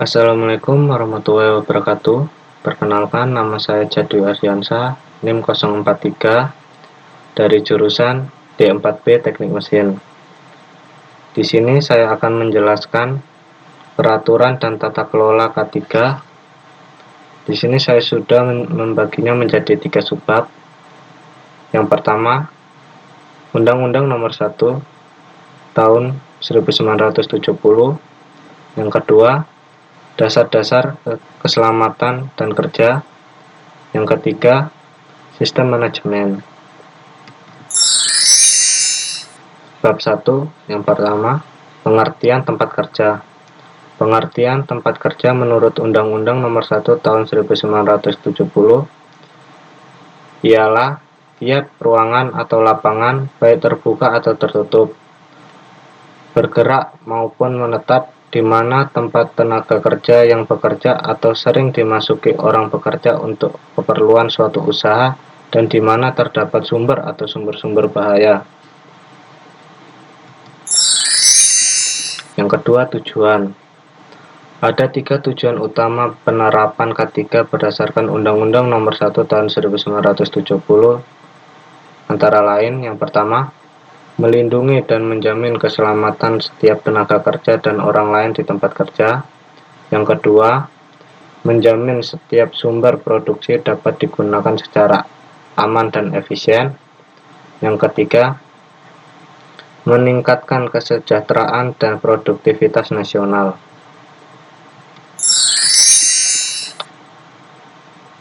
Assalamualaikum warahmatullahi wabarakatuh. Perkenalkan, nama saya Jadu Ardiansa, NIM 043 dari jurusan D4B Teknik Mesin. Di sini saya akan menjelaskan peraturan dan tata kelola K3. Di sini saya sudah membaginya menjadi 3 subbab. Yang pertama, Undang-Undang Nomor 1 Tahun 1970. Yang kedua, Dasar-dasar keselamatan dan kerja. Yang ketiga, sistem manajemen. Bab 1, yang pertama, pengertian tempat kerja. Pengertian tempat kerja menurut Undang-Undang Nomor 1 Tahun 1970 ialah tiap ruangan atau lapangan, baik terbuka atau tertutup, bergerak maupun menetap, di mana tempat tenaga kerja yang bekerja atau sering dimasuki orang bekerja untuk keperluan suatu usaha, dan di mana terdapat sumber atau sumber-sumber bahaya. Yang kedua, tujuan. Ada 3 tujuan utama penerapan K3 berdasarkan Undang-Undang Nomor 1 Tahun 1970, antara lain, yang pertama, melindungi dan menjamin keselamatan setiap tenaga kerja dan orang lain di tempat kerja. Yang kedua, menjamin setiap sumber produksi dapat digunakan secara aman dan efisien. Yang ketiga, meningkatkan kesejahteraan dan produktivitas nasional.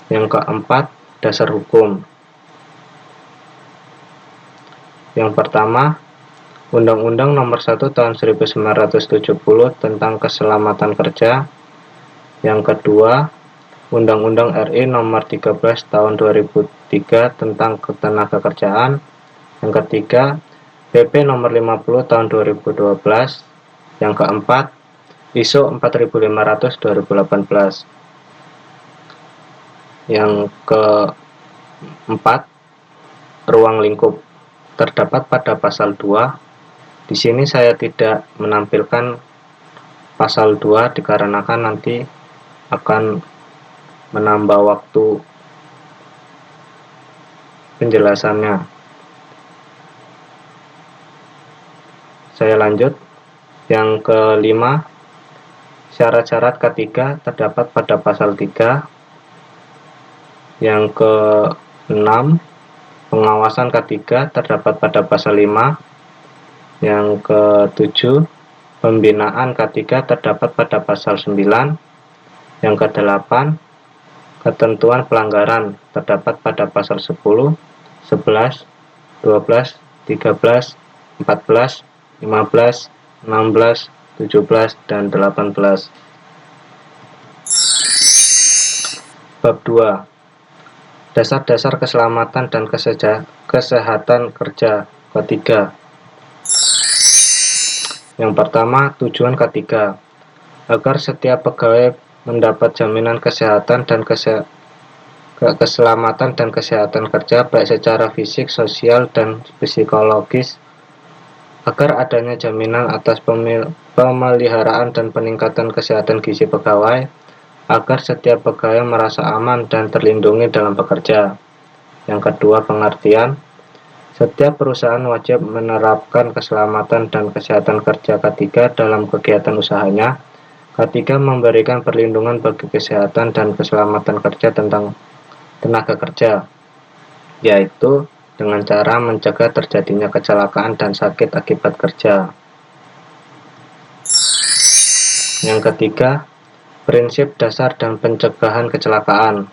Yang keempat, dasar hukum. Yang pertama, Undang-Undang Nomor 1 Tahun 1970 tentang keselamatan kerja. Yang kedua, Undang-Undang RI Nomor 13 Tahun 2003 tentang ketenagakerjaan. Yang ketiga, PP Nomor 50 Tahun 2012. Yang keempat, ISO 4500 2018. Yang keempat, ruang lingkup. Terdapat pada pasal 2. Di sini saya tidak menampilkan pasal 2 dikarenakan nanti akan menambah waktu penjelasannya. Saya lanjut. Yang kelima, syarat-syarat K3 terdapat pada pasal 3. Yang keenam, pengawasan K3 terdapat pada pasal 5. Yang ketujuh, pembinaan K3 terdapat pada pasal 9. Yang kedelapan, ketentuan pelanggaran terdapat pada pasal 10, 11, 12, 13, 14, 15, 16, 17, dan 18. Bab 2. Dasar-dasar keselamatan dan kesehatan kerja K3. Yang pertama, tujuan K3 agar setiap pegawai mendapat jaminan kesehatan dan keselamatan dan kesehatan kerja baik secara fisik, sosial, dan psikologis, agar adanya jaminan atas pemeliharaan dan peningkatan kesehatan gizi pegawai, agar setiap pegawai merasa aman dan terlindungi dalam bekerja. Yang kedua, pengertian. Setiap perusahaan wajib menerapkan keselamatan dan kesehatan kerja K3 dalam kegiatan usahanya. K3 memberikan perlindungan bagi kesehatan dan keselamatan kerja tentang tenaga kerja, yaitu dengan cara mencegah terjadinya kecelakaan dan sakit akibat kerja. Yang ketiga, prinsip dasar dan pencegahan kecelakaan.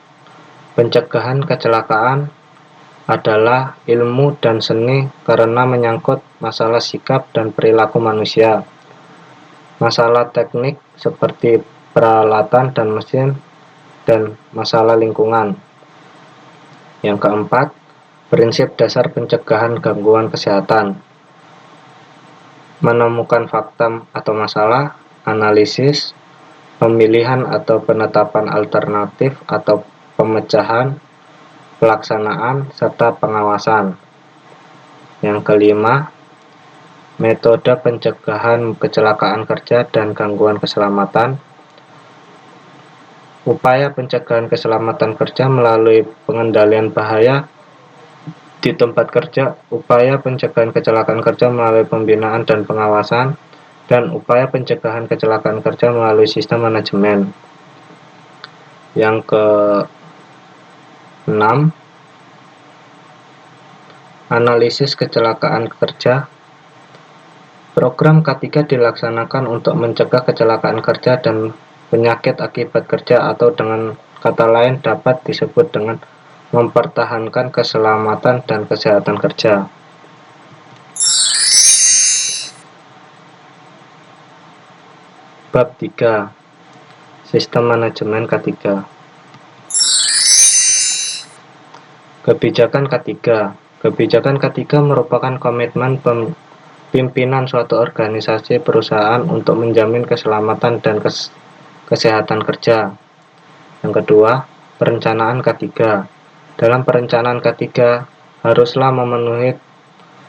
Pencegahan kecelakaan adalah ilmu dan seni karena menyangkut masalah sikap dan perilaku manusia, masalah teknik seperti peralatan dan mesin, dan masalah lingkungan. Yang keempat, prinsip dasar pencegahan gangguan kesehatan. Menemukan fakta atau masalah, analisis, pemilihan atau penetapan alternatif atau pemecahan, pelaksanaan, serta pengawasan. Yang kelima, metode pencegahan kecelakaan kerja dan gangguan keselamatan, upaya pencegahan keselamatan kerja melalui pengendalian bahaya di tempat kerja, upaya pencegahan kecelakaan kerja melalui pembinaan dan pengawasan, dan upaya pencegahan kecelakaan kerja melalui sistem manajemen. Yang ke-6, analisis kecelakaan kerja. Program K3 dilaksanakan untuk mencegah kecelakaan kerja dan penyakit akibat kerja, atau dengan kata lain dapat disebut dengan mempertahankan keselamatan dan kesehatan kerja. Bab 3. Sistem manajemen K3. Kebijakan K3. Kebijakan K3 merupakan komitmen pimpinan suatu organisasi perusahaan untuk menjamin keselamatan dan kesehatan kerja. Yang kedua, perencanaan K3. Dalam perencanaan K3 haruslah memenuhi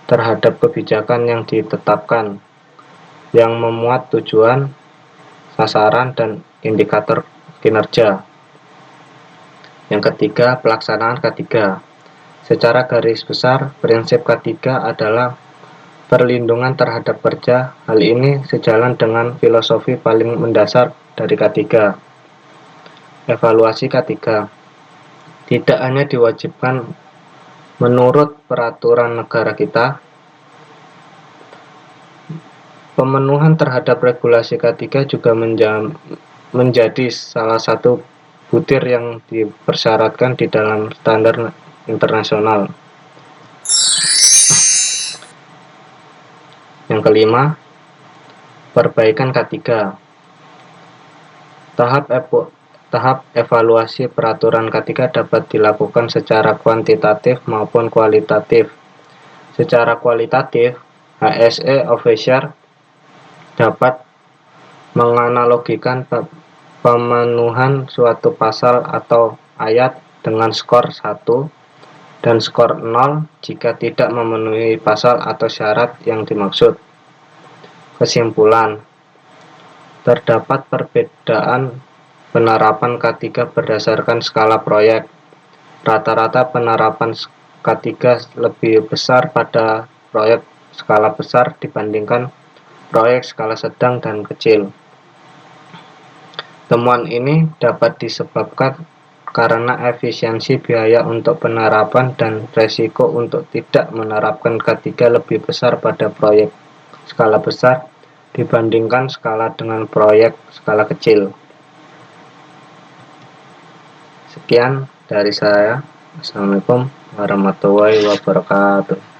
terhadap kebijakan yang ditetapkan, yang memuat tujuan, sasaran, dan indikator kinerja. Yang ketiga, pelaksanaan K3. Secara garis besar, prinsip K3 adalah perlindungan terhadap kerja. Hal ini sejalan dengan filosofi paling mendasar dari K3. Evaluasi K3 tidak hanya diwajibkan menurut peraturan negara kita, pemenuhan terhadap regulasi K3 juga menjadi salah satu butir yang dipersyaratkan di dalam standar internasional. Yang kelima, perbaikan K3. Tahap evaluasi peraturan K3 dapat dilakukan secara kuantitatif maupun kualitatif. Secara kualitatif, HSE officer dapat menganalogikan pemenuhan suatu pasal atau ayat dengan skor 1 dan skor 0 jika tidak memenuhi pasal atau syarat yang dimaksud. Kesimpulan, terdapat perbedaan penerapan K3 berdasarkan skala proyek. Rata-rata penerapan K3 lebih besar pada proyek skala besar dibandingkan proyek skala sedang dan kecil. Temuan ini dapat disebabkan karena efisiensi biaya untuk penerapan dan resiko untuk tidak menerapkan K3 lebih besar pada proyek skala besar dibandingkan skala dengan proyek skala kecil. Sekian dari saya. Assalamualaikum warahmatullahi wabarakatuh.